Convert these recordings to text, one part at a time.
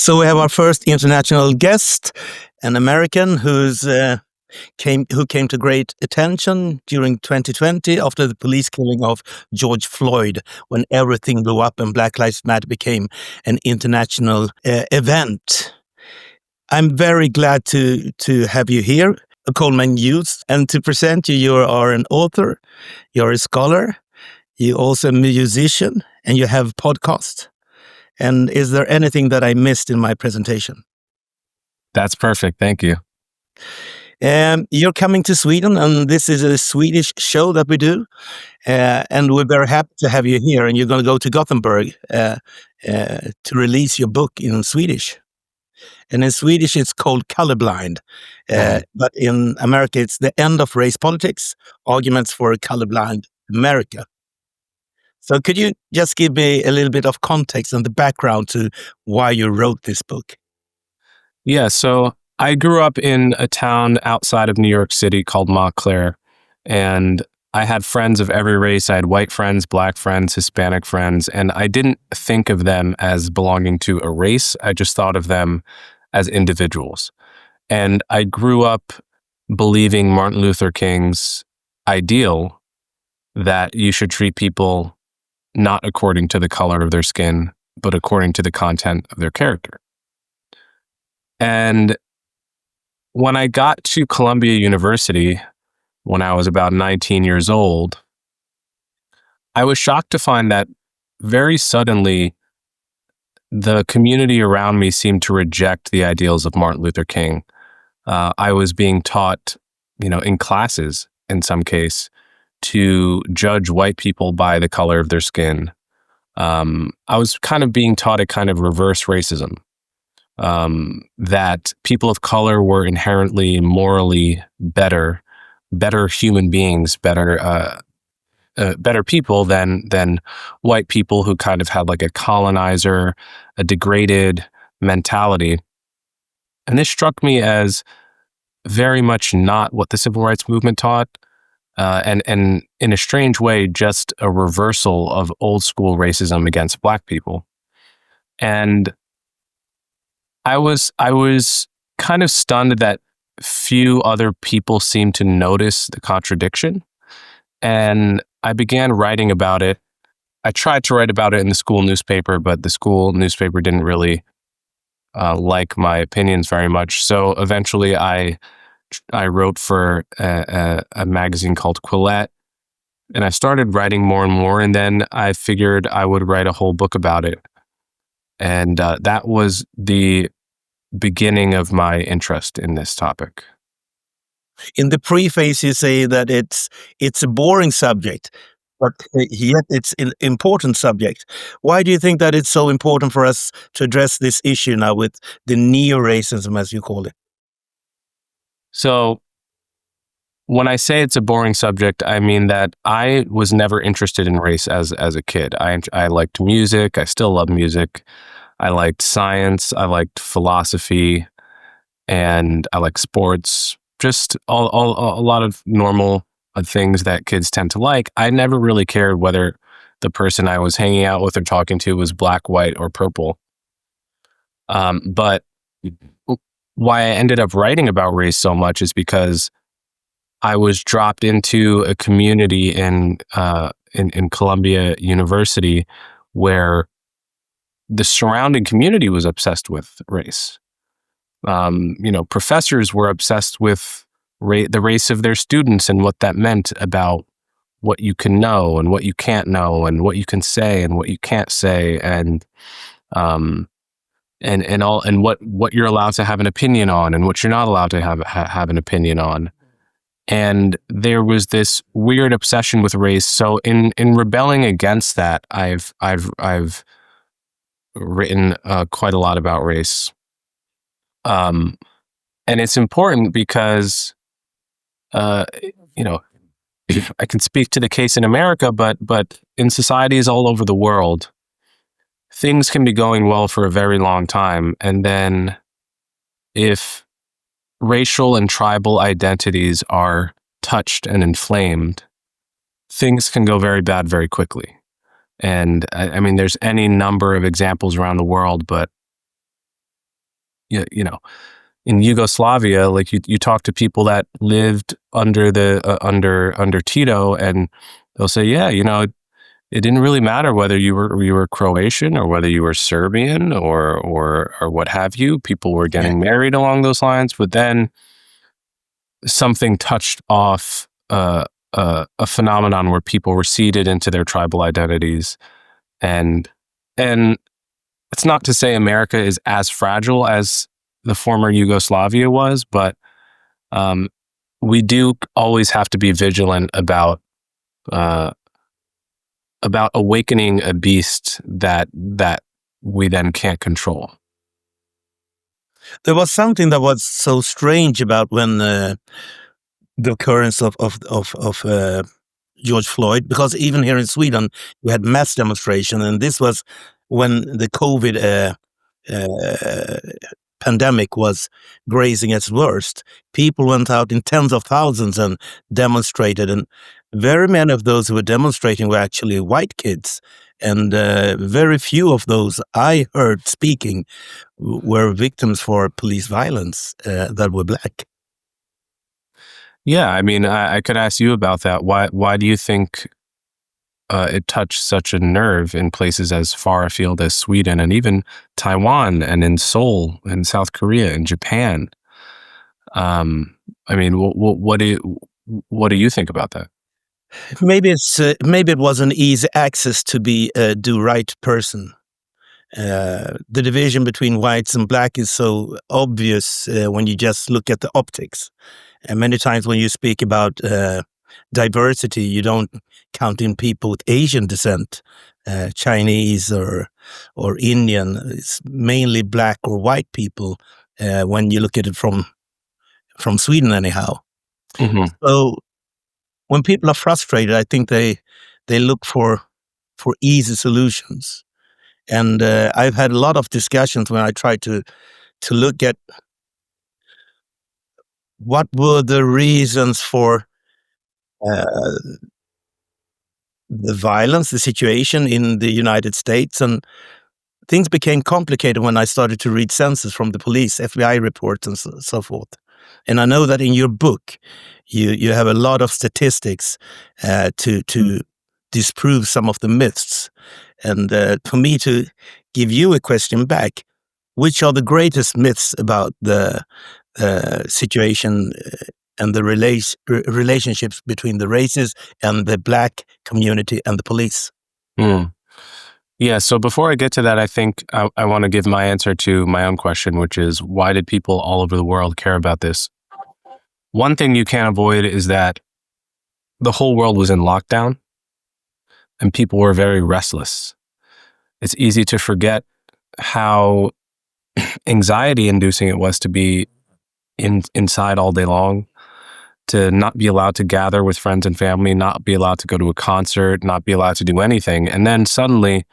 So we have our first international guest, an American who came to great attention during 2020 after the police killing of George Floyd, when everything blew up and Black Lives Matter became an international event. I'm very glad to have you here, Coleman Hughes, and to present you. You are an author, you're a scholar, you're also a musician, and you have podcast. And is there anything that I missed in my presentation? That's perfect. Thank you. You're coming to Sweden, and this is a Swedish show that we do. And we're very happy to have you here. And you're going to go to Gothenburg to release your book in Swedish. And in Swedish, it's called Colorblind. But in America, it's The End of Race Politics, Arguments for a Colorblind America. So could you just give me a little bit of context and the background to why you wrote this book? Yeah, so I grew up in a town outside of New York City called Maher, and I had friends of every race. I had white friends, black friends, Hispanic friends, and I didn't think of them as belonging to a race. I just thought of them as individuals. And I grew up believing Martin Luther King's ideal that you should treat people not according to the color of their skin, but according to the content of their character. And when I got to Columbia University, when I was about 19 years old, I was shocked to find that very suddenly the community around me seemed to reject the ideals of Martin Luther King. I was being taught, in classes, in some case, to judge white people by the color of their skin. I was kind of being taught a kind of reverse racism, that people of color were inherently morally better human beings, better people than white people who kind of had like a colonizer, a degraded mentality. And this struck me as very much not what the civil rights movement taught. And in a strange way, just a reversal of old school racism against black people. And I was kind of stunned that few other people seemed to notice the contradiction. And I began writing about it. I tried to write about it in the school newspaper, but the school newspaper didn't really like my opinions very much. So eventually I wrote for a magazine called Quillette, and I started writing more and more, and then I figured I would write a whole book about it. And that was the beginning of my interest in this topic. In the preface, you say that it's a boring subject, but yet it's an important subject. Why do you think that it's so important for us to address this issue now with the Neoracism, as you call it? So when I say it's a boring subject, I mean that I was never interested in race as a kid. I liked music. I still love music. I liked science. I liked philosophy, and I liked sports. Just a lot of normal things that kids tend to like. I never really cared whether the person I was hanging out with or talking to was black, white, or purple. But why I ended up writing about race so much is because I was dropped into a community in Columbia University where the surrounding community was obsessed with race. Professors were obsessed with the race of their students and what that meant about what you can know and what you can't know and what you can say and what you can't say and what you're allowed to have an opinion on and what you're not allowed to have an opinion on. And there was this weird obsession with race. So in rebelling against that, I've written quite a lot about race. And it's important because, I can speak to the case in America, but in societies all over the world, things can be going well for a very long time. And then if racial and tribal identities are touched and inflamed, things can go very bad very quickly. And I mean, there's any number of examples around the world, but you know, in Yugoslavia, like you talk to people that lived under the under Tito, and they'll say, yeah, you know, it didn't really matter whether you were Croatian or whether you were Serbian or what have you. People were getting married along those lines, but then something touched off a phenomenon where people receded into their tribal identities, and it's not to say America is as fragile as the former Yugoslavia was, but we do always have to be vigilant about awakening a beast that we then can't control. There was something that was so strange about when the occurrence of George Floyd, because even here in Sweden we had mass demonstration, and this was when the COVID pandemic was grazing its worst. People went out in tens of thousands and demonstrated, and very many of those who were demonstrating were actually white kids, and very few of those I heard speaking were victims for police violence that were black. Yeah, I mean, I could ask you about that. Why do you think it touched such a nerve in places as far afield as Sweden and even Taiwan and in Seoul and South Korea and Japan? I mean, what do you think about that? Maybe it was an easy access to be a do-right person. The division between whites and black is so obvious when you just look at the optics. And many times when you speak about diversity, you don't count in people with Asian descent, Chinese or Indian. It's mainly black or white people when you look at it from Sweden, anyhow. Mm-hmm. So when people are frustrated, I think they look for easy solutions. And I've had a lot of discussions when I try to look at what were the reasons for the violence, the situation in the United States, and things became complicated when I started to read census from the police, FBI reports, and so forth. And I know that in your book, you have a lot of statistics to disprove some of the myths. And for me to give you a question back, which are the greatest myths about the situation and the relationships between the races and the black community and the police? Yeah, so before I get to that, I think I want to give my answer to my own question, which is, why did people all over the world care about this? One thing you can't avoid is that the whole world was in lockdown and people were very restless. It's easy to forget how anxiety-inducing it was to be inside all day long, to not be allowed to gather with friends and family, not be allowed to go to a concert, not be allowed to do anything. And then suddenly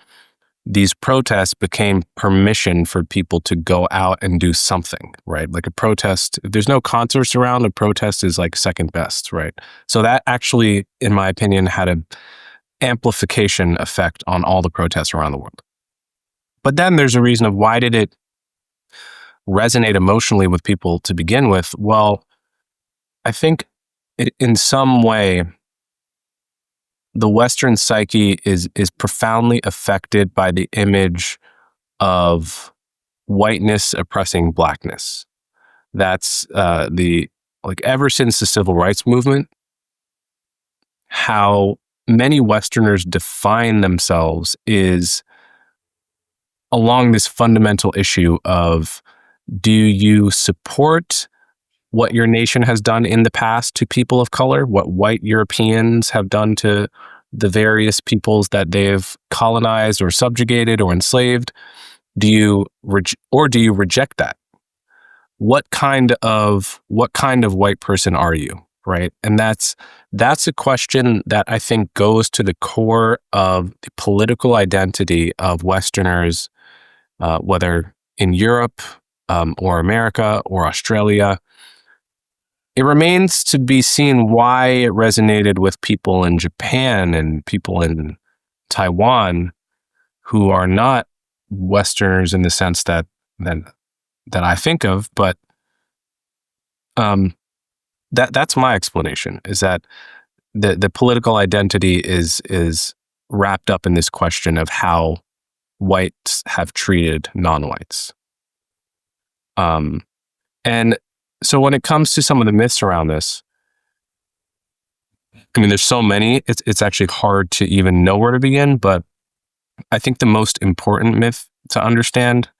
these protests became permission for people to go out and do something, right? Like a protest, if there's no concerts around, a protest is like second best, right? So that actually, in my opinion, had an amplification effect on all the protests around the world. But then there's a reason of why did it resonate emotionally with people to begin with? Well, I think in some way, the Western psyche is profoundly affected by the image of whiteness oppressing blackness. That's ever since the civil rights movement, how many Westerners define themselves is along this fundamental issue of, do you support what your nation has done in the past to people of color, what white Europeans have done to the various peoples that they've colonized or subjugated or enslaved? Do you reject that? What kind of white person are you, right? And that's a question that I think goes to the core of the political identity of Westerners, whether in Europe or America or Australia. It remains to be seen why it resonated with people in Japan and people in Taiwan who are not Westerners in the sense that I think of, but that's my explanation, is that the political identity is wrapped up in this question of how whites have treated non-whites. And so when it comes to some of the myths around this, I mean, there's so many, it's actually hard to even know where to begin, but I think the most important myth to understand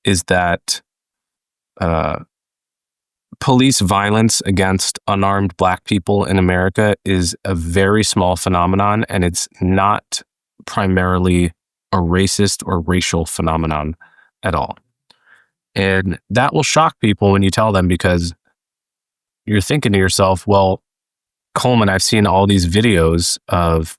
is that police violence against unarmed Black people in America is a very small phenomenon, and it's not primarily a racist or racial phenomenon at all. And that will shock people when you tell them, because you're thinking to yourself, well, Coleman, I've seen all these videos of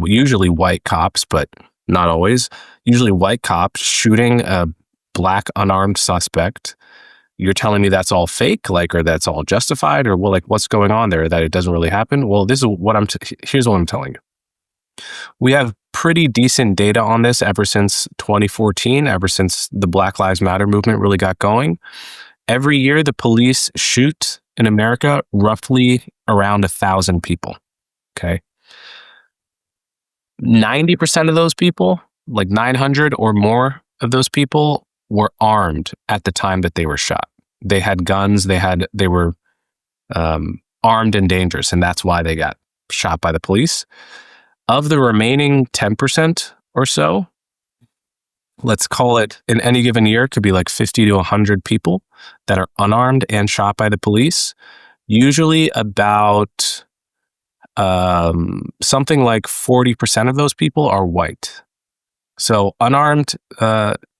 usually white cops, but not always, usually white cops shooting a Black unarmed suspect. You're telling me that's all fake, like, or that's all justified, or well, like, what's going on there, that it doesn't really happen? Well, this is what here's what I'm telling you. We have pretty decent data on this ever since 2014, ever since the Black Lives Matter movement really got going. Every year, the police shoot in America roughly around 1,000 people. Okay. 90% of those people, like 900 or more of those people, were armed at the time that they were shot. They had guns, they were armed and dangerous, and that's why they got shot by the police. Of the remaining 10% or so, let's call it, in any given year, it could be like 50 to 100 people that are unarmed and shot by the police. Usually about something like 40% of those people are white. So unarmed,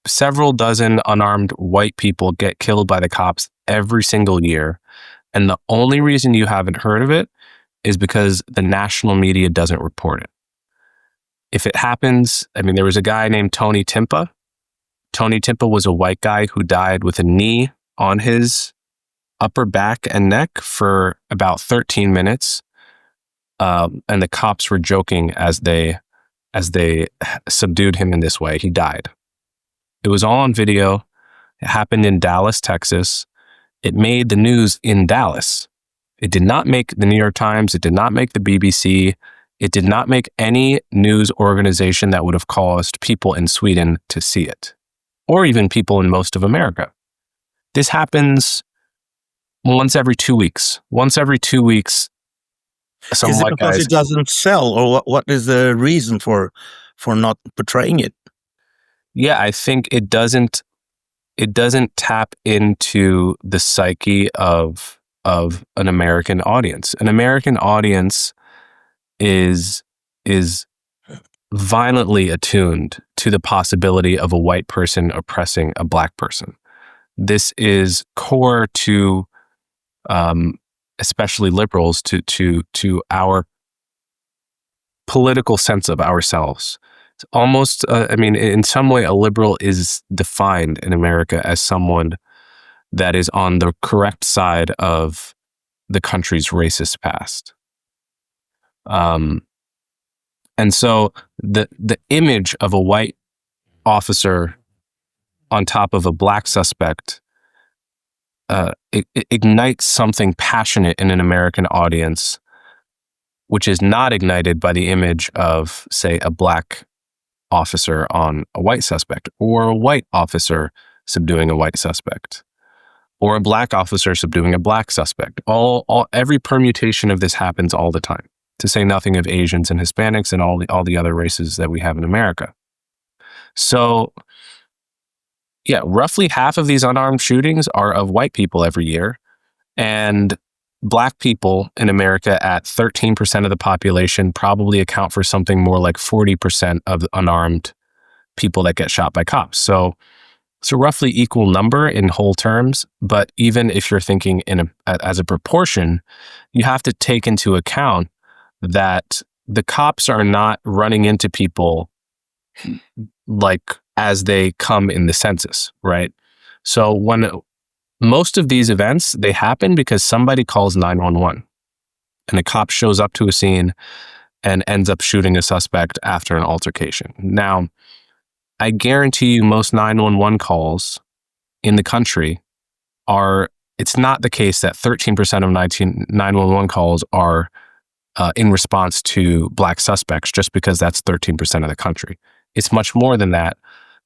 several dozen unarmed white people get killed by the cops every single year. And the only reason you haven't heard of it is because the national media doesn't report it. If it happens, I mean, there was a guy named Tony Timpa. Tony Timpa was a white guy who died with a knee on his upper back and neck for about 13 minutes. And the cops were joking as they subdued him in this way. He died. It was all on video. It happened in Dallas, Texas. It made the news in Dallas. It did not make the New York Times. It did not make the BBC. It did not make any news organization that would have caused people in Sweden to see it, or even people in most of America. This happens once every 2 weeks. Once every 2 weeks, some Is it white because guys. it doesn't sell, or what is the reason for not portraying it? Yeah, I think it doesn't tap into the psyche of an American audience. An American audience is violently attuned to the possibility of a white person oppressing a Black person. This is core to especially liberals, to our political sense of ourselves. It's almost, I mean, in some way, a liberal is defined in America as someone that is on the correct side of the country's racist past. And so the image of a white officer on top of a Black suspect it ignites something passionate in an American audience, which is not ignited by the image of, say, a Black officer on a white suspect, or a white officer subduing a white suspect, or a Black officer subduing a Black suspect. Every permutation of this happens all the time, to say nothing of Asians and Hispanics and all the other races that we have in America. So, yeah, roughly half of these unarmed shootings are of white people every year, and Black people in America, at 13% of the population, probably account for something more like 40% of the unarmed people that get shot by cops. So it's a roughly equal number in whole terms, but even if you're thinking as a proportion, you have to take into account that the cops are not running into people like as they come in the census, right? So when most of these events, they happen because somebody calls 911 and a cop shows up to a scene and ends up shooting a suspect after an altercation. Now, I guarantee you most 911 calls in the country it's not the case that 13% of 911 calls are in response to Black suspects just because that's 13% of the country. It's much more than that,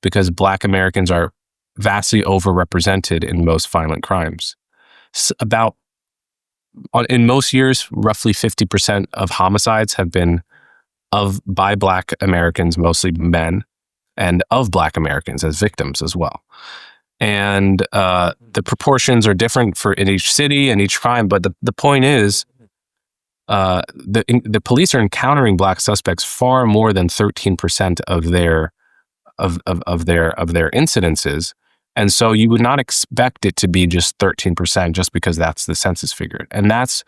because Black Americans are vastly overrepresented in most violent crimes. In most years, roughly 50% of homicides have been by Black Americans, mostly men, and of Black Americans as victims as well. And the proportions are different in each city and each crime, but the point is, the police are encountering Black suspects far more than 13% of their incidences, and so you would not expect it to be just 13% just because that's the census figure. And that's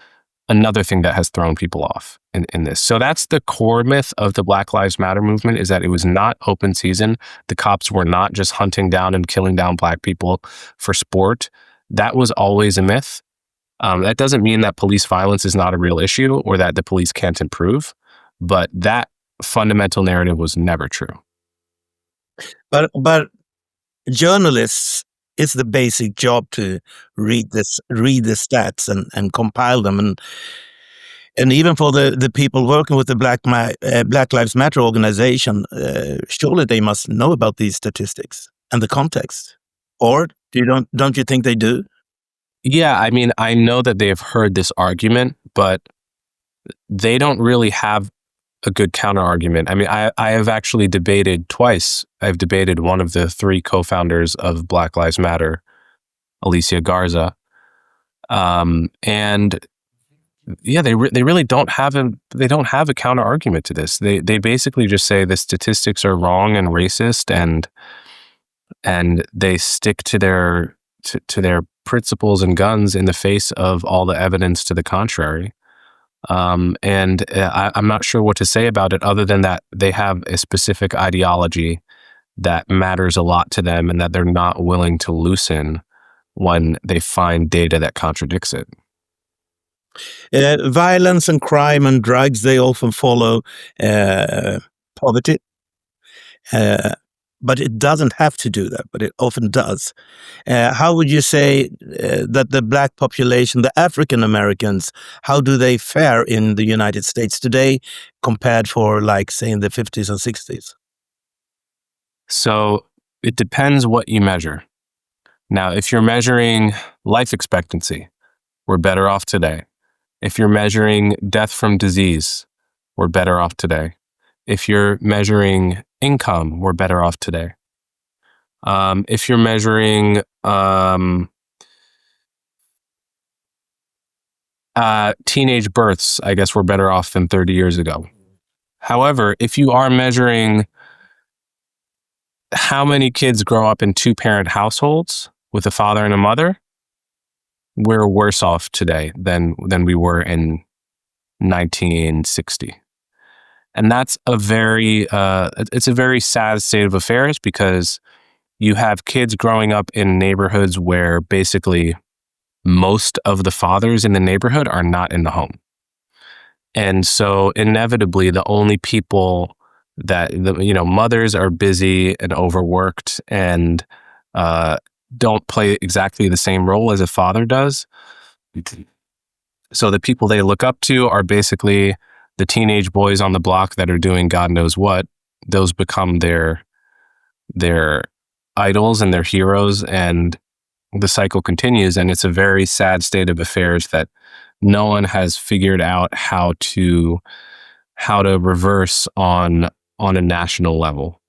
another thing that has thrown people off in this. So that's the core myth of the Black Lives Matter movement, is that it was not open season. The cops were not just hunting down and killing down Black people for sport. That was always a myth. That doesn't mean that police violence is not a real issue or that the police can't improve, but that fundamental narrative was never true. But journalists, it's the basic job to read the stats and compile them, and even for the people working with the Black Lives Matter organization, surely they must know about these statistics and the context, or don't you think they do? Yeah, I mean, I know that they've heard this argument, but they don't really have a good counter argument. I mean, I have actually debated twice. I've debated one of the three co-founders of Black Lives Matter, Alicia Garza, and yeah, they really don't have a counter argument to this. They basically just say the statistics are wrong and racist, and they stick to their principles and guns in the face of all the evidence to the contrary. I'm not sure what to say about it other than that they have a specific ideology that matters a lot to them and that they're not willing to loosen when they find data that contradicts it. Violence and crime and drugs, they often follow poverty. But it doesn't have to do that, but it often does. How would you say that the Black population, the African Americans, how do they fare in the United States today compared for, like, say, in the 50s and 60s? So it depends what you measure. Now, if you're measuring life expectancy, we're better off today. If you're measuring death from disease, we're better off today. If you're measuring income, we're better off today. If you're measuring teenage births, I guess we're better off than 30 years ago. However, if you are measuring how many kids grow up in two-parent households with a father and a mother, we're worse off today than we were in 1960. And that's it's a very sad state of affairs, because you have kids growing up in neighborhoods where basically most of the fathers in the neighborhood are not in the home. And so inevitably the only people that, mothers are busy and overworked and don't play exactly the same role as a father does. So the people they look up to are basically the teenage boys on the block that are doing God knows what. Those become their idols and their heroes, and the cycle continues. And it's a very sad state of affairs that no one has figured out how to reverse on a national level.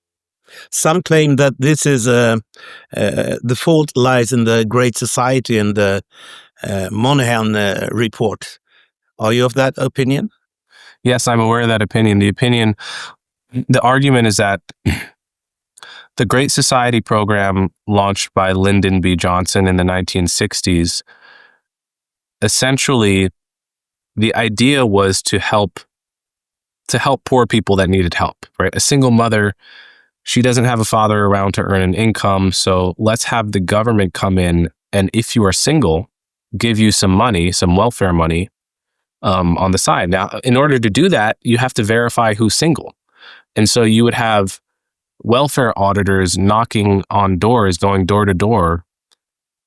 Some claim that this is the fault lies in the Great Society and the Moynihan report. Are you of that opinion? Yes, I'm aware of that opinion. The argument is that the Great Society program, launched by Lyndon B. Johnson in the 1960s, essentially the idea was to help poor people that needed help, right? A single mother, she doesn't have a father around to earn an income, so let's have the government come in, and if you are single, give you some money, some welfare money, on the side. Now, in order to do that, you have to verify who's single. And so you would have welfare auditors knocking on doors, going door to door,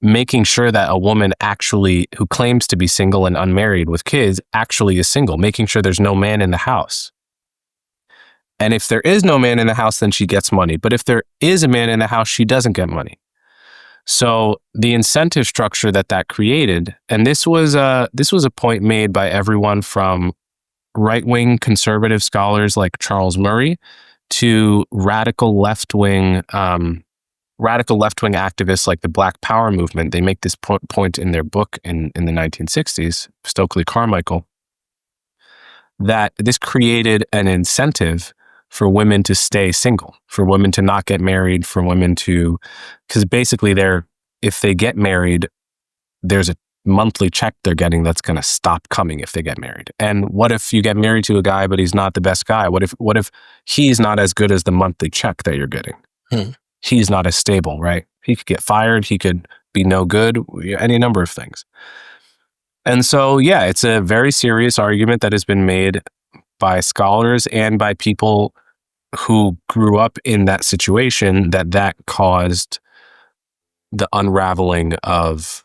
making sure that a woman actually who claims to be single and unmarried with kids actually is single, making sure there's no man in the house. And if there is no man in the house, then she gets money. But if there is a man in the house, she doesn't get money. So the incentive structure that created, and this was a point made by everyone from right-wing conservative scholars like Charles Murray to radical left-wing activists like the Black Power movement. They make this point in their book in the 1960s, Stokely Carmichael, that this created an incentive for women to stay single, for women to not get married, for women to, because basically if they get married, there's a monthly check they're getting that's going to stop coming if they get married. And what if you get married to a guy, but he's not the best guy? What if he's not as good as the monthly check that you're getting? He's not as stable, right? He could get fired. He could be no good, any number of things. And so, yeah, it's a very serious argument that has been made by scholars and by people who grew up in that situation that caused the unraveling of.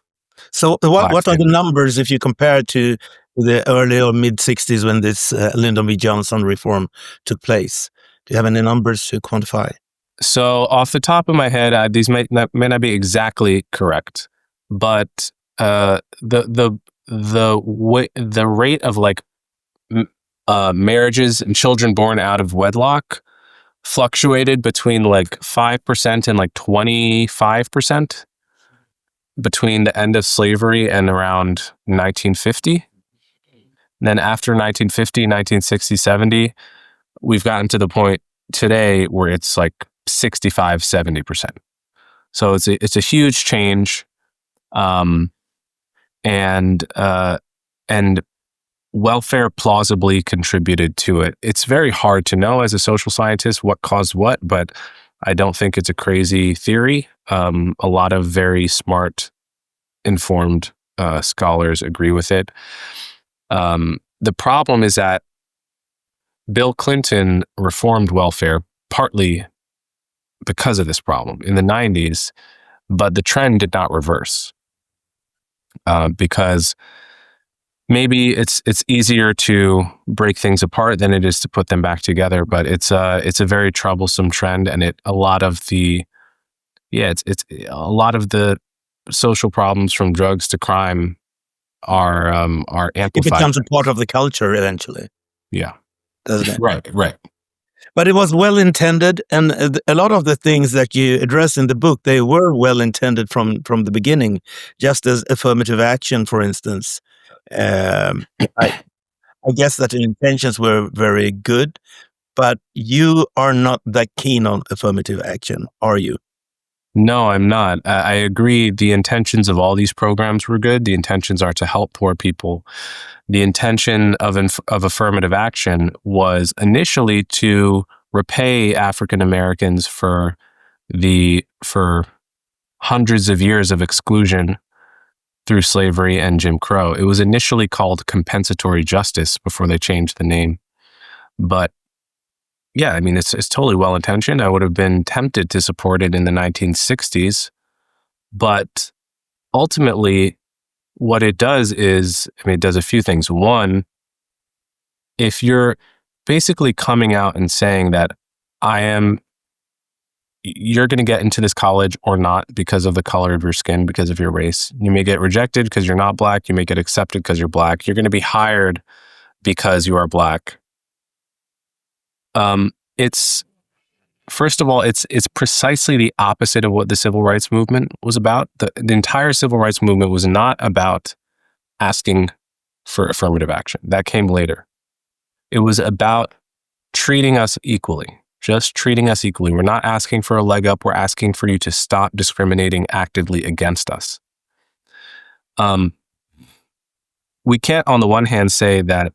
So what are the numbers if you compare it to the early or mid 60s when this Lyndon B. Johnson reform took place? Do you have any numbers to quantify? So off the top of my head, these may not be exactly correct, but the rate of like marriages and children born out of wedlock fluctuated between like 5% and like 25% between the end of slavery and around 1950. Then after 1950, 1960, 70, we've gotten to the point today where it's like 65, 70%. So it's a huge change. And welfare plausibly contributed to it. It's very hard to know as a social scientist what caused what, but I don't think it's a crazy theory. A lot of very smart, informed scholars agree with it. The problem is that Bill Clinton reformed welfare partly because of this problem in the 90s, but the trend did not reverse because maybe it's easier to break things apart than it is to put them back together. But it's a very troublesome trend, and a lot of the social problems from drugs to crime are amplified. It becomes a part of the culture eventually. Yeah, doesn't it? Right. But it was well intended, and a lot of the things that you address in the book, they were well intended from the beginning. Just as affirmative action, for instance. I guess that the intentions were very good, but you are not that keen on affirmative action, are you? No, I'm not. I agree. The intentions of all these programs were good. The intentions are to help poor people. The intention of affirmative action was initially to repay African Americans for hundreds of years of exclusion through slavery and Jim Crow. It was initially called compensatory justice before they changed the name. But yeah, I mean, it's totally well-intentioned. I would have been tempted to support it in the 1960s. But ultimately, what it does is, it does a few things. One, if you're basically coming out and saying that you're going to get into this college or not because of the color of your skin, because of your race. You may get rejected because you're not Black. You may get accepted because you're Black. You're going to be hired because you are Black. First of all, it's precisely the opposite of what the civil rights movement was about. The entire civil rights movement was not about asking for affirmative action. That came later. It was about treating us equally. Just treating us equally. We're not asking for a leg up. We're asking for you to stop discriminating actively against us. We can't, on the one hand, say that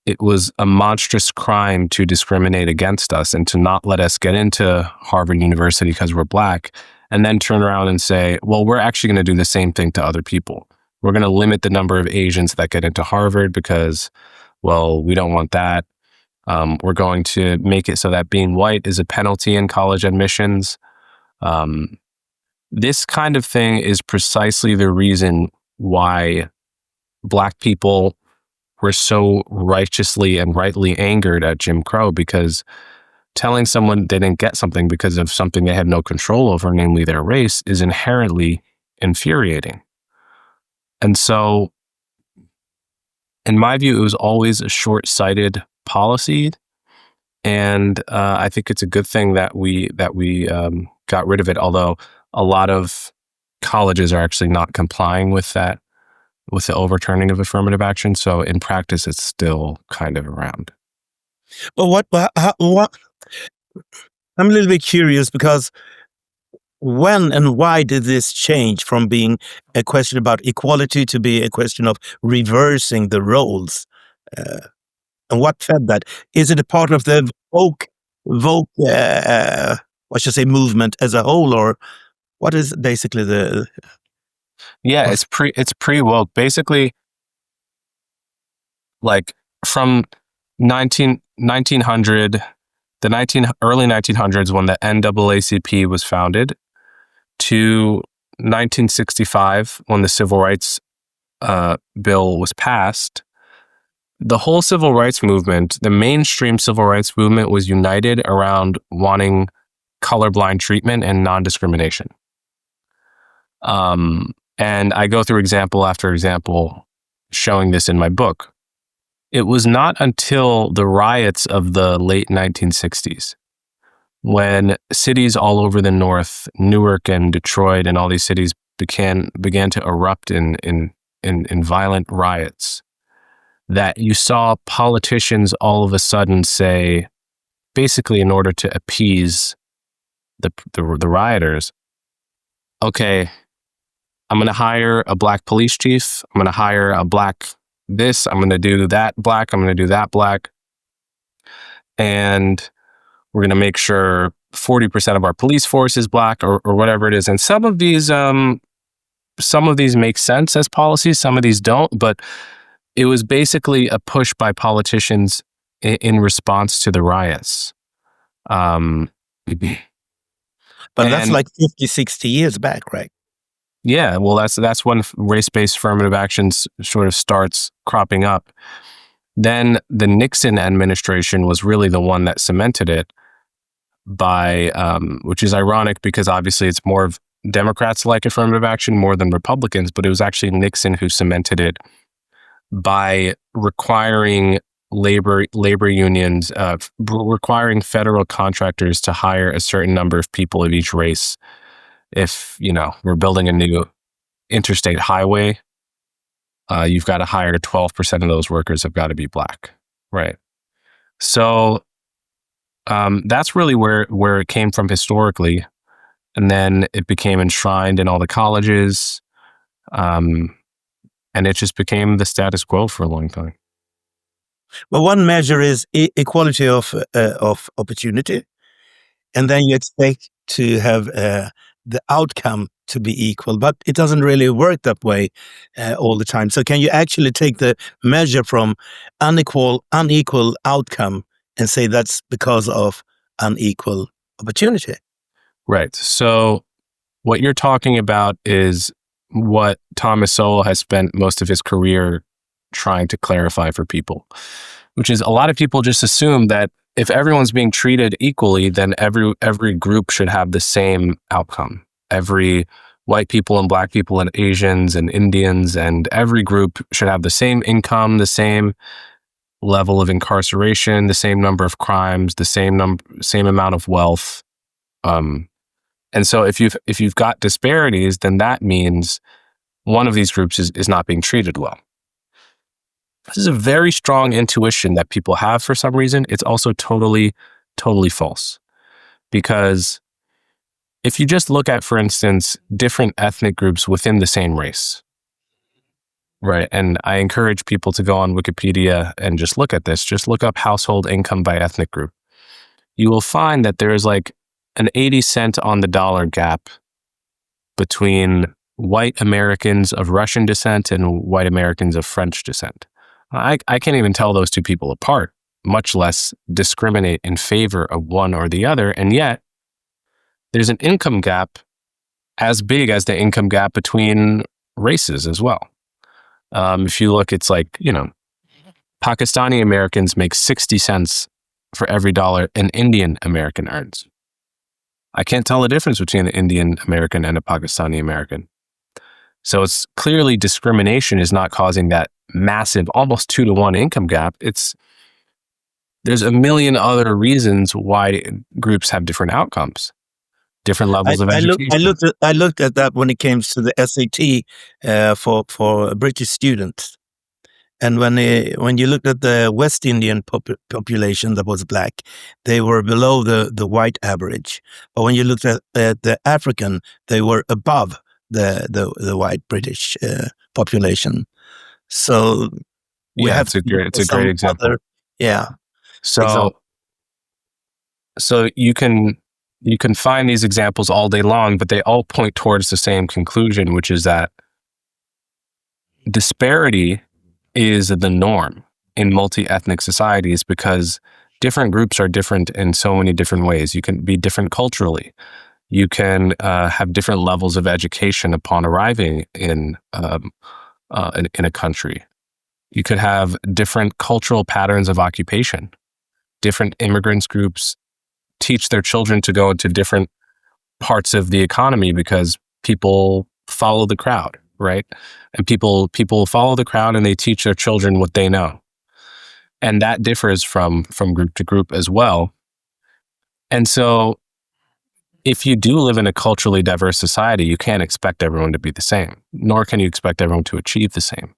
it was a monstrous crime to discriminate against us and to not let us get into Harvard University because we're Black, and then turn around and say, well, we're actually going to do the same thing to other people. We're going to limit the number of Asians that get into Harvard because, well, we don't want that. We're going to make it so that being white is a penalty in college admissions. this kind of thing is precisely the reason why Black people were so righteously and rightly angered at Jim Crow, because telling someone they didn't get something because of something they had no control over, namely their race, is inherently infuriating. And so, in my view, it was always a short-sighted policy, and I think it's a good thing that we got rid of it. Although a lot of colleges are actually not complying with that, with the overturning of affirmative action. So in practice, it's still kind of around. But what? I'm a little bit curious, because when and why did this change from being a question about equality to be a question of reversing the roles? And what fed that? Is it a part of the woke, what should I say, movement as a whole, or what is basically the? Yeah, it's pre-woke. Basically, like from 1900, early 1900s, when the NAACP was founded, to 1965, when the Civil Rights Bill was passed, the whole civil rights movement, the mainstream civil rights movement, was united around wanting colorblind treatment and non-discrimination. And I go through example after example showing this in my book. It was not until the riots of the late 1960s, when cities all over the North, Newark and Detroit and all these cities began to erupt in violent riots, that you saw politicians all of a sudden say, basically in order to appease the rioters, okay, I'm going to hire a Black police chief, I'm going to hire a Black this, I'm going to do that Black, I'm going to do that Black, and we're going to make sure 40% of our police force is Black, or whatever it is. And some of these make sense as policies, some of these don't, but it was basically a push by politicians in response to the riots. But that's like 50, 60 years back, right? Yeah, well, that's when race-based affirmative actions sort of starts cropping up. Then the Nixon administration was really the one that cemented it, by which is ironic, because obviously it's more of Democrats like affirmative action more than Republicans, but it was actually Nixon who cemented it by requiring labor unions, requiring federal contractors to hire a certain number of people of each race. If, we're building a new interstate highway, you've got to hire 12% of those workers have got to be Black, right? So that's really where it came from historically, and then it became enshrined in all the colleges, and it just became the status quo for a long time. Well, one measure is equality of opportunity, and then you expect to have the outcome to be equal, but it doesn't really work that way all the time. So can you actually take the measure from unequal outcome and say that's because of unequal opportunity? Right. So what you're talking about is what Thabo Motsieloa has spent most of his career trying to clarify for people, which is a lot of people just assume that if everyone's being treated equally, then every group should have the same outcome. Every white people and Black people and Asians and Indians and every group should have the same income, the same level of incarceration, the same number of crimes, the same amount of wealth. And so if you've got disparities, then that means one of these groups is not being treated well. This is a very strong intuition that people have for some reason. It's also totally, totally false. Because if you just look at, for instance, different ethnic groups within the same race, right? And I encourage people to go on Wikipedia and just look at this. Just look up household income by ethnic group. You will find that there is like an 80 cent on the dollar gap between white Americans of Russian descent and white Americans of French descent. I can't even tell those two people apart, much less discriminate in favor of one or the other. And yet, there's an income gap as big as the income gap between races as well. If you look, it's like, Pakistani Americans make 60 cents for every dollar an Indian American earns. I can't tell the difference between an Indian American and a Pakistani American. So it's clearly discrimination is not causing that massive, almost 2-to-1 income gap. There's a million other reasons why groups have different outcomes, different levels of education. I looked at that when it came to the SAT for British students. And when you looked at the West Indian population that was black, they were below the white average. But when you looked at the African, they were above the white British population. So we have it's a great example. So you can find these examples all day long, but they all point towards the same conclusion, which is that disparity is the norm in multi-ethnic societies because different groups are different in so many different ways. You can be different culturally. You can have different levels of education upon arriving in a country. You could have different cultural patterns of occupation. Different immigrants groups teach their children to go into different parts of the economy because people follow the crowd, right? And people follow the crowd and they teach their children what they know. And that differs from group to group as well. And so if you do live in a culturally diverse society, you can't expect everyone to be the same, nor can you expect everyone to achieve the same.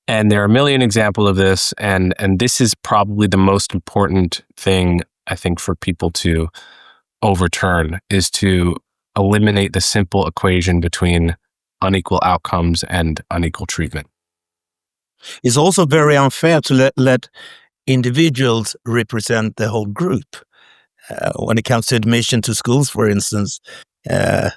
And there are a million examples of this, and this is probably the most important thing, I think, for people to overturn, is to eliminate the simple equation between unequal outcomes and unequal treatment. It's also very unfair to let individuals represent the whole group. When it comes to admission to schools, for instance, I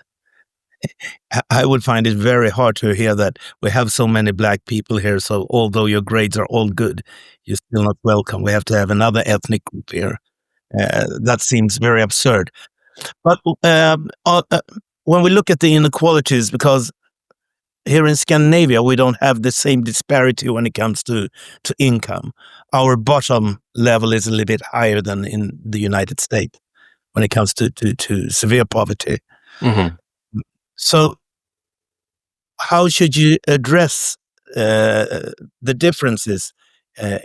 would find it very hard to hear that we have so many black people here, so although your grades are all good, you're still not welcome. We have to have another ethnic group here. That seems very absurd. But when we look at the inequalities, because here in Scandinavia, we don't have the same disparity when it comes to income. Our bottom level is a little bit higher than in the United States when it comes to severe poverty. Mm-hmm. So how should you address the differences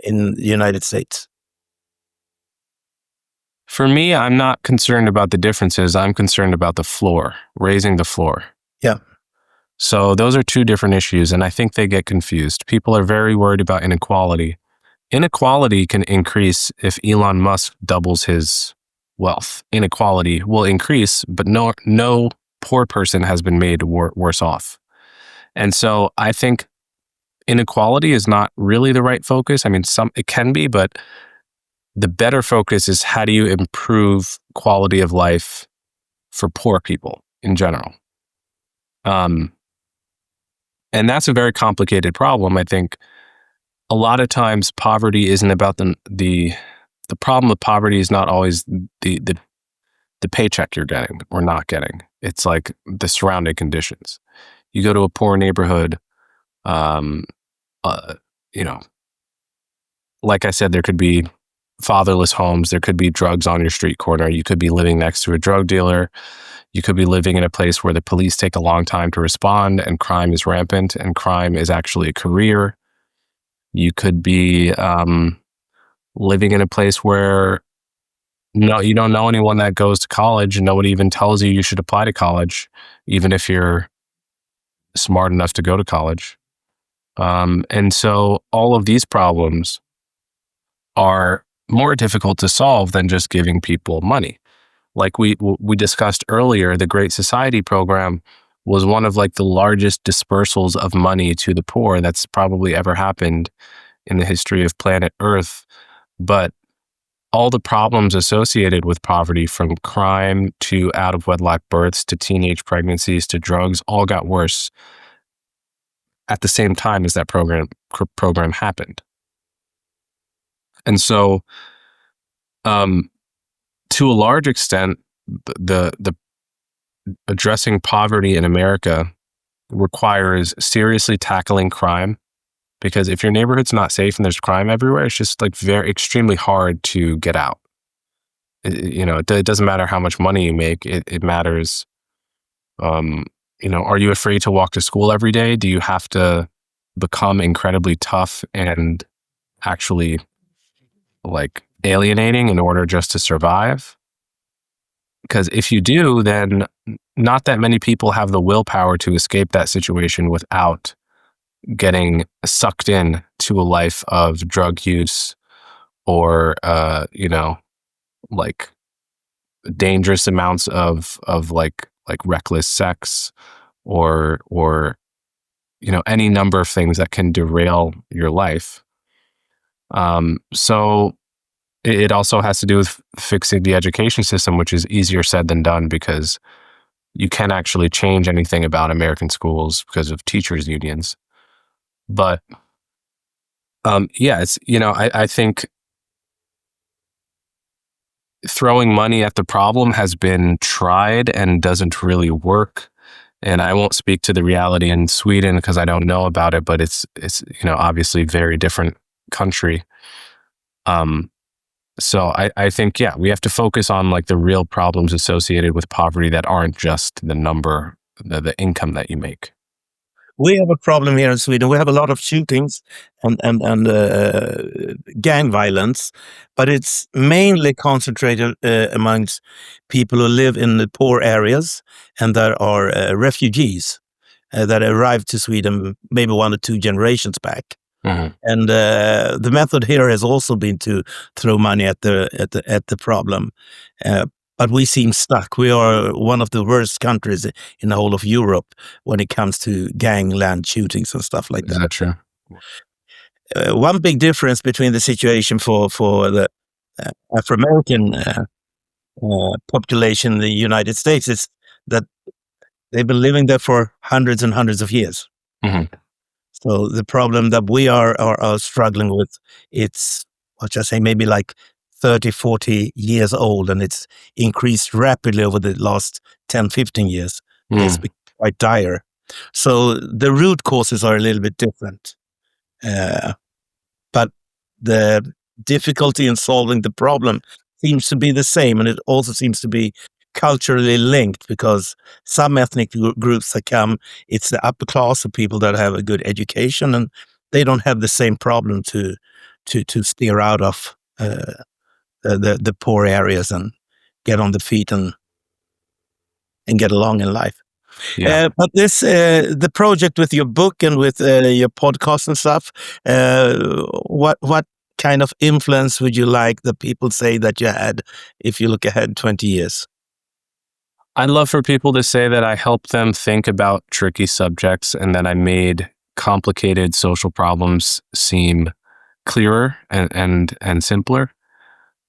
in the United States? For me, I'm not concerned about the differences. I'm concerned about the floor, raising the floor. Yeah. So those are two different issues, and I think they get confused. People are very worried about inequality. Inequality can increase if Elon Musk doubles his wealth. Inequality will increase, but no poor person has been made worse off. And so I think inequality is not really the right focus. I mean, it can be, but the better focus is how do you improve quality of life for poor people in general. And that's a very complicated problem. I think a lot of times poverty isn't about the problem with poverty is not always the paycheck you're getting or not getting. It's like the surrounding conditions. You go to a poor neighborhood, like I said, there could be fatherless homes. There could be drugs on your street corner. You could be living next to a drug dealer. You could be living in a place where the police take a long time to respond and crime is rampant and crime is actually a career. You could be living in a place where you don't know anyone that goes to college and nobody even tells you should apply to college, even if you're smart enough to go to college. And so all of these problems are more difficult to solve than just giving people money. Like we discussed earlier, the Great Society program was one of like the largest dispersals of money to the poor that's probably ever happened in the history of planet Earth. But all the problems associated with poverty, from crime to out-of-wedlock births to teenage pregnancies to drugs, all got worse at the same time as that program happened. And so, to a large extent, the addressing poverty in America requires seriously tackling crime, because if your neighborhood's not safe and there's crime everywhere, it's just like very extremely hard to get out. It doesn't matter how much money you make. It matters. Are you afraid to walk to school every day? Do you have to become incredibly tough and actually like alienating in order just to survive? Because if you do, then not that many people have the willpower to escape that situation without getting sucked in to a life of drug use or, like dangerous amounts of like reckless sex or any number of things that can derail your life. So it also has to do with fixing the education system, which is easier said than done, because you can't actually change anything about American schools because of teachers' unions. But I think throwing money at the problem has been tried and doesn't really work. And I won't speak to the reality in Sweden because I don't know about it, but it's obviously a very different country. So I think, we have to focus on like the real problems associated with poverty that aren't just the number, the income that you make. We have a problem here in Sweden. We have a lot of shootings and gang violence, but it's mainly concentrated amongst people who live in the poor areas and that are refugees that arrived to Sweden maybe 1 or 2 generations back. Mm-hmm. And the method here has also been to throw money at the problem. But we seem stuck. We are one of the worst countries in the whole of Europe when it comes to gangland shootings and stuff like that. Is that true? One big difference between the situation for the Afro-American population in the United States is that they've been living there for hundreds and hundreds of years. Mm-hmm. So the problem that we are struggling with, it's, what should I say, maybe like 30, 40 years old, and it's increased rapidly over the last 10, 15 years. It's been quite dire. So the root causes are a little bit different. But the difficulty in solving the problem seems to be the same, and it also seems to be culturally linked, because some ethnic groups that come, it's the upper class of people that have a good education, and they don't have the same problem to steer out of the poor areas and get on the feet and get along in life. Yeah. But this the project with your book and with your podcast and stuff, what kind of influence would you like the people say that you had if you look ahead 20 years? I'd love for people to say that I helped them think about tricky subjects and that I made complicated social problems seem clearer and simpler,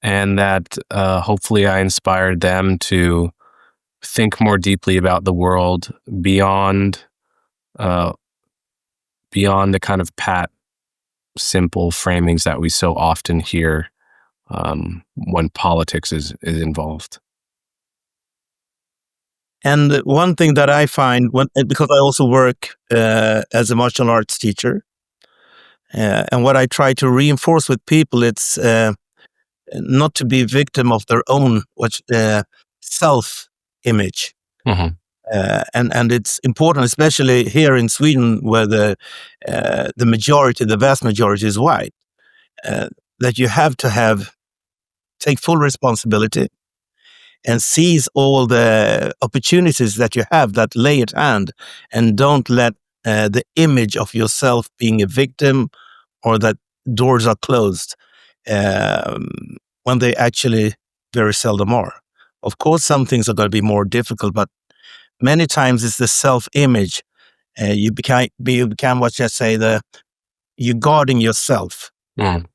and that hopefully I inspired them to think more deeply about the world beyond the kind of pat, simple framings that we so often hear when politics is involved. And one thing that I find, because I also work as a martial arts teacher, and what I try to reinforce with people, it's not to be victim of their own self-image. Mm-hmm. And it's important, especially here in Sweden, where the vast majority is white, that you have to take full responsibility and seize all the opportunities that you have that lay at hand, and don't let the image of yourself being a victim or that doors are closed when they actually very seldom are. Of course, some things are going to be more difficult, but many times it's the self-image. You become you're guarding yourself. Mm.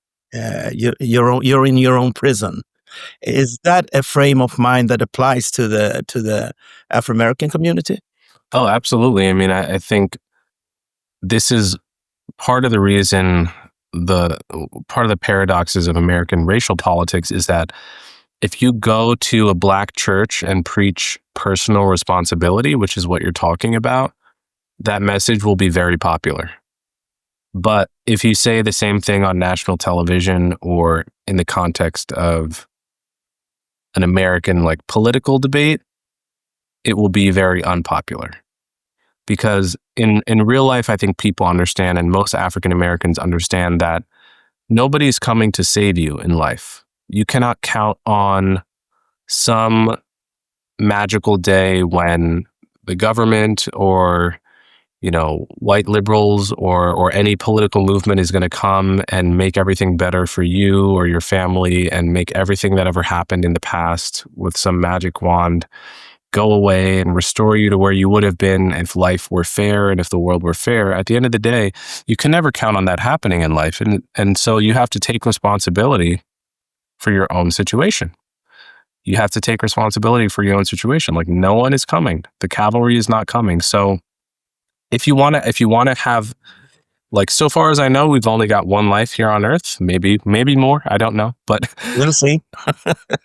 You're in your own prison. Is that a frame of mind that applies to the Afro-American community? Oh, absolutely. I mean, I think this is part of the reason, part of the paradoxes of American racial politics is that if you go to a black church and preach personal responsibility, which is what you're talking about, that message will be very popular. But if you say the same thing on national television or in the context of an American like political debate, it will be very unpopular. Because in real life, I think people understand, and most African Americans understand, that nobody's coming to save you in life. You cannot count on some magical day when the government or white liberals or any political movement is going to come and make everything better for you or your family and make everything that ever happened in the past with some magic wand go away and restore you to where you would have been if life were fair and if the world were fair. At the end of the day, you can never count on that happening in life. And so you have to take responsibility for your own situation. You have to take responsibility for your own situation. Like, no one is coming. The cavalry is not coming. So if you want to have, like, so far as I know, we've only got one life here on Earth, maybe more. I don't know, but We'll see.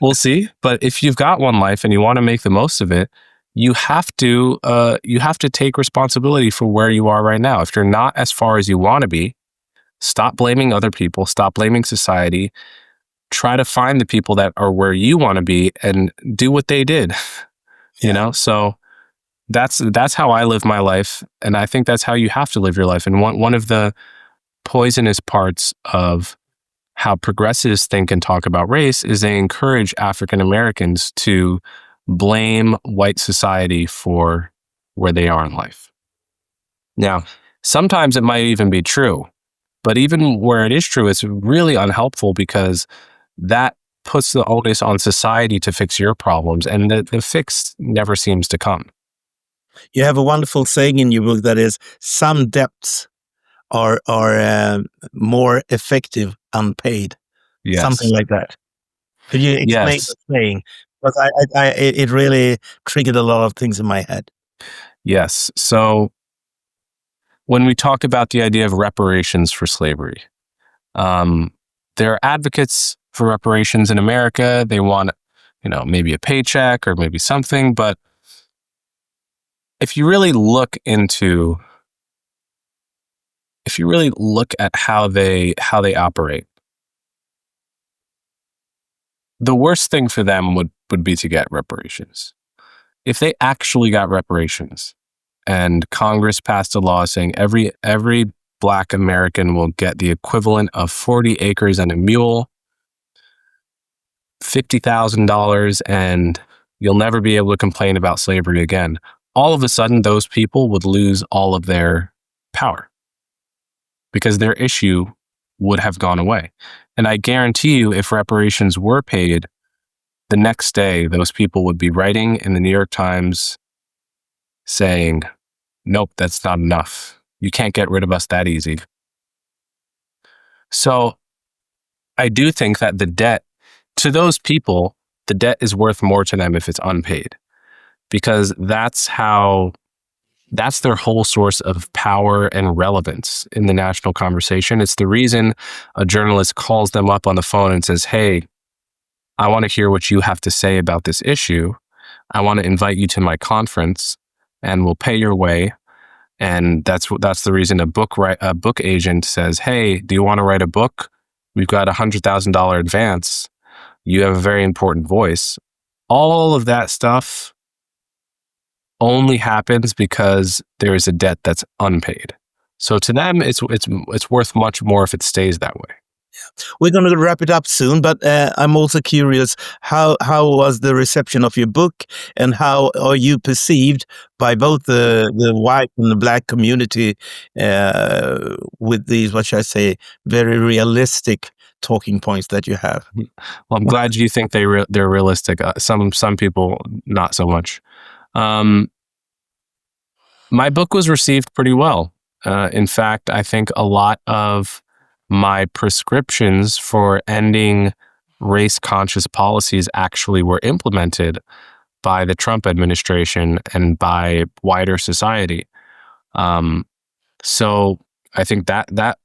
we'll see. But if you've got one life and you want to make the most of it, you have to take responsibility for where you are right now. If you're not as far as you want to be, stop blaming other people, stop blaming society. Try to find the people that are where you want to be and do what they did. So that's how I live my life, and I think that's how you have to live your life. And one of the poisonous parts of how progressives think and talk about race is they encourage African Americans to blame white society for where they are in life. Now, sometimes it might even be true, but even where it is true, it's really unhelpful because that puts the onus on society to fix your problems, and the fix never seems to come. You have a wonderful saying in your book that is, some debts are more effective unpaid. Yes. Something like that. Could you explain Yes. the saying? Because it really triggered a lot of things in my head. Yes. So when we talk about the idea of reparations for slavery, there are advocates for reparations in America. They want, maybe a paycheck or maybe something. But if you really look at how they operate, the worst thing for them would be to get reparations. If they actually got reparations and Congress passed a law saying every Black American will get the equivalent of 40 acres and a mule, $50,000, and you'll never be able to complain about slavery again, all of a sudden those people would lose all of their power because their issue would have gone away. And I guarantee you, if reparations were paid, the next day those people would be writing in the New York Times saying, nope, that's not enough. You can't get rid of us that easy. So I do think that the debt to those people, the debt is worth more to them if it's unpaid, because that's their whole source of power and relevance in the national conversation. It's the reason a journalist calls them up on the phone and says, hey, I want to hear what you have to say about this issue. I want to invite you to my conference and we'll pay your way. And that's the reason a book agent says, hey, do you want to write a book? We've got $100,000 advance. You have a very important voice. All of that stuff only happens because there is a debt that's unpaid. So to them, it's worth much more if it stays that way. We're going to wrap it up soon, but I'm also curious, how was the reception of your book, and how are you perceived by both the white and the Black community with these, what should I say, very realistic talking points that you have? Well, I'm glad you think they're realistic. Some people, not so much. My book was received pretty well. In fact, I think a lot of my prescriptions for ending race-conscious policies actually were implemented by the Trump administration and by wider society. So I think that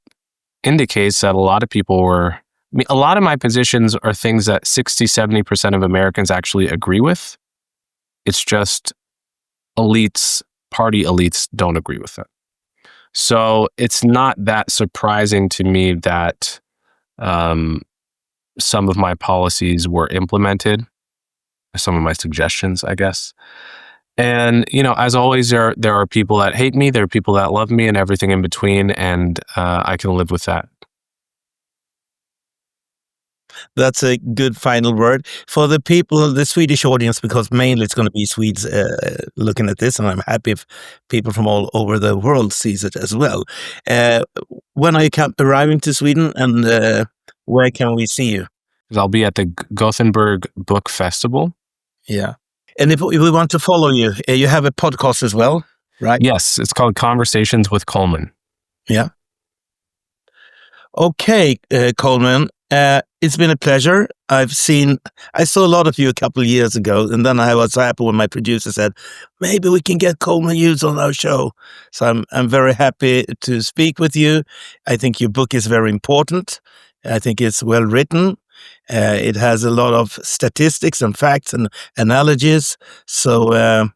indicates that a lot of people were... a lot of my positions are things that 60-70% of Americans actually agree with. It's just elites, party elites don't agree with it. So it's not that surprising to me that some of my policies were implemented, some of my suggestions, I guess. And, as always, there are people that hate me, there are people that love me, and everything in between, and I can live with that. That's a good final word for the people, the Swedish audience, because mainly it's going to be Swedes looking at this, and I'm happy if people from all over the world sees it as well. When are you arriving to Sweden, and where can we see you? I'll be at the Gothenburg Book Festival. Yeah. And if we want to follow you, you have a podcast as well, right? Yes, it's called Conversations with Coleman. Yeah. Okay, Coleman, it's been a pleasure. I saw a lot of you a couple of years ago, and then I was happy when my producer said, maybe we can get Coleman Hughes on our show. So I'm very happy to speak with you. I think your book is very important. I think it's well written. It has a lot of statistics and facts and analogies. So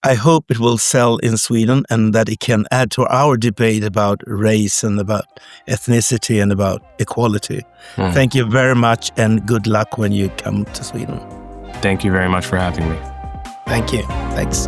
I hope it will sell in Sweden and that it can add to our debate about race and about ethnicity and about equality. Thank you very much, and good luck when you come to Sweden. Thank you very much for having me. Thank you. Thanks.